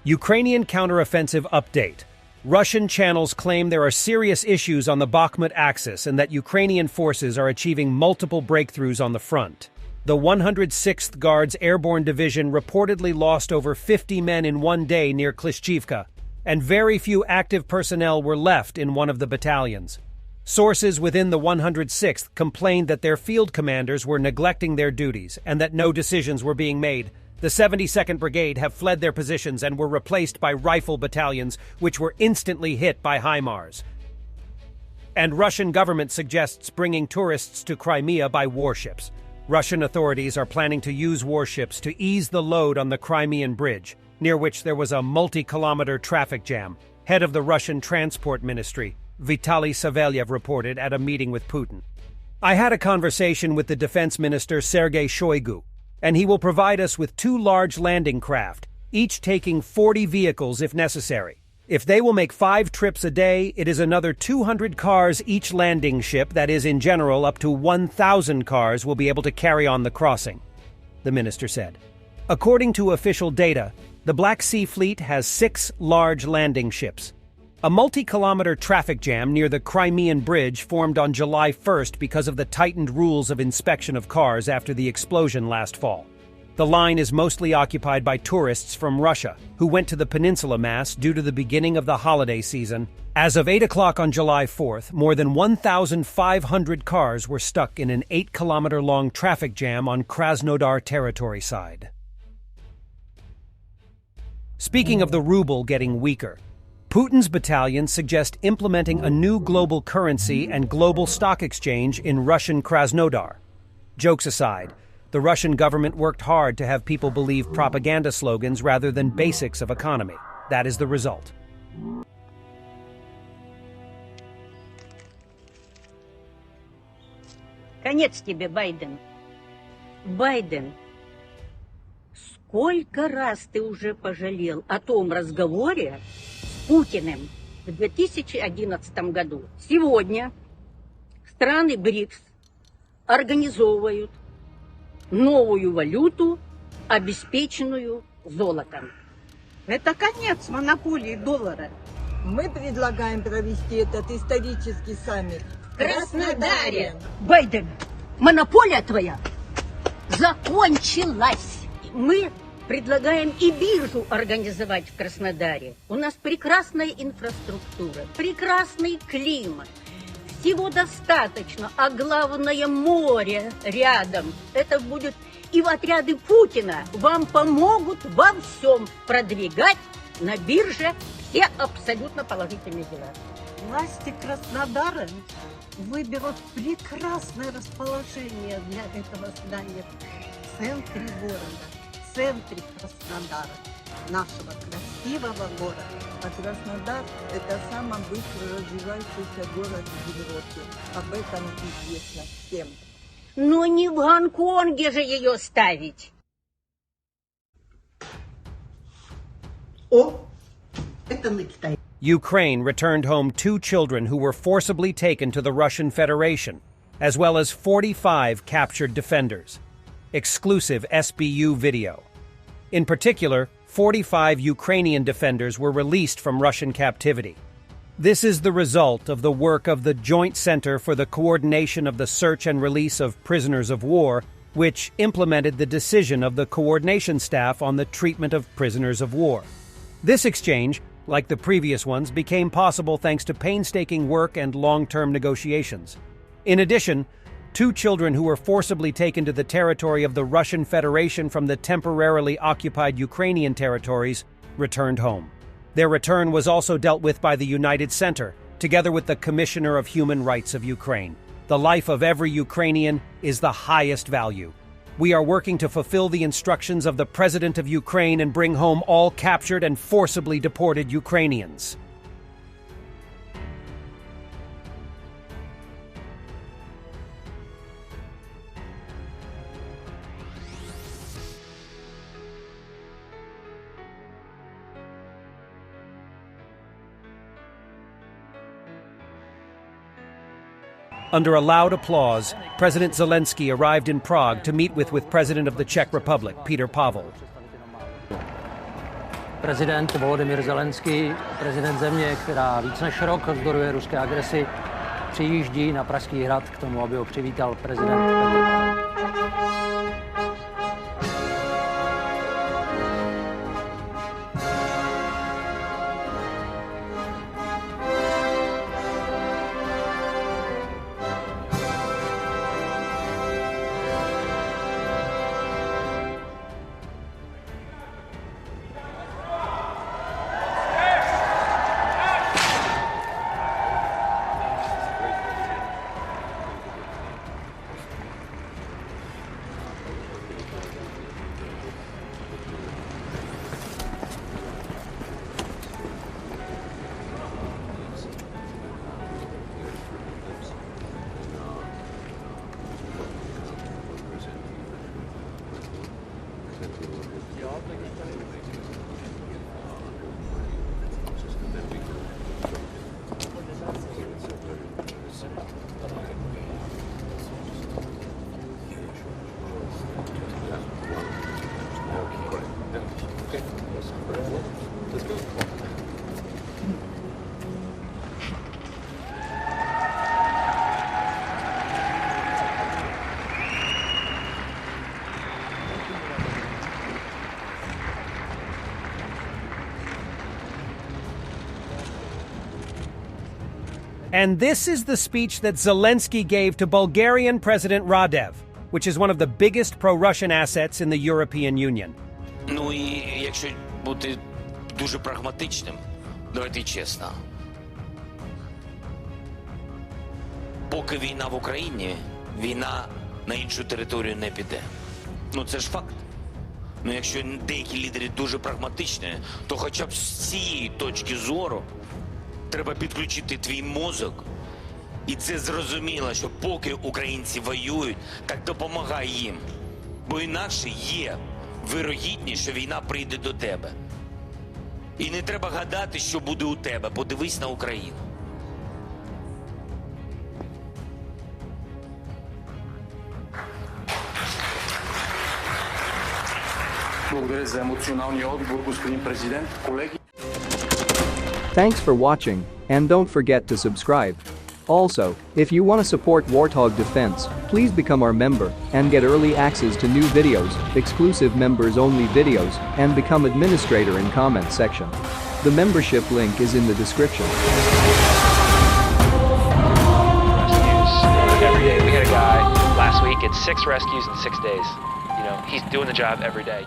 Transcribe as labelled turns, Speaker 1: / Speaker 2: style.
Speaker 1: Ukrainian counteroffensive update. Russian channels claim there are serious issues on the Bakhmut axis and that Ukrainian forces are achieving multiple breakthroughs on the front. The 106th Guards Airborne Division reportedly lost over 50 men in one day near Klishchivka, and very few active personnel were left in one of the battalions. Sources within the 106th complained that their field commanders were neglecting their duties and that no decisions were being made. The 72nd Brigade have fled their positions and were replaced by rifle battalions, which were instantly hit by HIMARS. And Russian government suggests bringing tourists to Crimea by warships. Russian authorities are planning to use warships to ease the load on the Crimean bridge, near which there was a multi-kilometer traffic jam. Head of the Russian Transport Ministry, Vitaly Savelyev, reported at a meeting with Putin. I had a conversation with the Defense Minister Sergei Shoigu, and he will provide us with 2 large landing craft, each taking 40 vehicles if necessary. If they will make 5 trips a day, it is another 200 cars each landing ship, that is, in general, up to 1,000 cars will be able to carry on the crossing, the minister said. According to official data, the Black Sea Fleet has 6 large landing ships. A multi-kilometer traffic jam near the Crimean bridge formed on July 1st because of the tightened rules of inspection of cars after the explosion last fall. The line is mostly occupied by tourists from Russia, who went to the peninsula mass due to the beginning of the holiday season. As of 8 o'clock on July 4th, more than 1,500 cars were stuck in an 8-kilometer-long traffic jam on Krasnodar territory side. Speaking of the ruble getting weaker, Putin's battalions suggest implementing a new global currency and global stock exchange in Russian Krasnodar. Jokes aside, the Russian government worked hard to have people believe propaganda slogans rather than basics of economy. That is the result.
Speaker 2: Конец тебе, Байден. Байден, сколько раз ты уже пожалел о том разговоре с Путиным в 2011 году? Сегодня страны БРИКС организовывают новую валюту, обеспеченную золотом.
Speaker 3: Это конец монополии доллара. Мы предлагаем провести этот исторический саммит в Краснодаре.
Speaker 2: Байден, монополия твоя закончилась. Мы предлагаем и биржу организовать в Краснодаре. У нас прекрасная инфраструктура, прекрасный климат. Всего достаточно, а главное море рядом. Это будет и в отряды Путина вам помогут во всем продвигать на бирже все абсолютно положительные дела.
Speaker 3: Власти Краснодара выберут прекрасное расположение для этого здания в центре города, в центре Краснодара, нашего красивого города. А Краснодар – это самый быстро развивающийся город в Европе. Об этом известно всем.
Speaker 2: Но не в Гонконге же ее ставить.
Speaker 3: О, это на Китай.
Speaker 1: Ukraine returned home 2 children who were forcibly taken to the Russian Federation, as well as 45 captured defenders. Exclusive SBU video. In particular, 45 Ukrainian defenders were released from Russian captivity. This is the result of the work of the Joint Center for the Coordination of the Search and Release of Prisoners of War, which implemented the decision of the coordination staff on the treatment of prisoners of war. This exchange, like the previous ones, became possible thanks to painstaking work and long-term negotiations. In addition, 2 children who were forcibly taken to the territory of the Russian Federation from the temporarily occupied Ukrainian territories returned home. Their return was also dealt with by the United Center, together with the Commissioner of Human Rights of Ukraine. The life of every Ukrainian is the highest value. We are working to fulfill the instructions of the President of Ukraine and bring home all captured and forcibly deported Ukrainians. Under a loud applause, President Zelenskyy arrived in Prague to meet with President of the Czech Republic, Petr Pavel.
Speaker 4: Prezident Volodymyr Zelenskyj, prezident země, která víc než rok vzdoruje ruské agresi, přijíždí na Pražský hrad k tomu, aby ho přivítal prezident Petr Pavel.
Speaker 1: And this is the speech that Zelenskyy gave to Bulgarian President Radev, which is one of the biggest pro-Russian assets in the European Union.
Speaker 5: Ну і якщо бути дуже прагматичним, давайте чесно. Поки війна в Україні, війна на іншу територію не піде. Ну це ж факт. Ну якщо деякі лідери дуже прагматичні, то хоча б з цієї точки зору треба підключити твій мозок. І це зрозуміло, що поки українці воюють, так допомагай їм. Бо інакше є вирогідність, що війна прийде до тебе. І не треба гадати, що буде у тебе. Подивись на Україну.
Speaker 6: Благодаря за емоционалния отговор, господин президент. Колеги.
Speaker 7: Thanks for watching, and don't forget to subscribe. Also, if you want to support Warthog Defense, please become our member and get early access to new videos, exclusive members-only videos, and become administrator in comment section. The membership link is in the description.
Speaker 8: Rescues every day. We had a guy last week, it's 6 rescues in 6 days. You know, he's doing the job every day.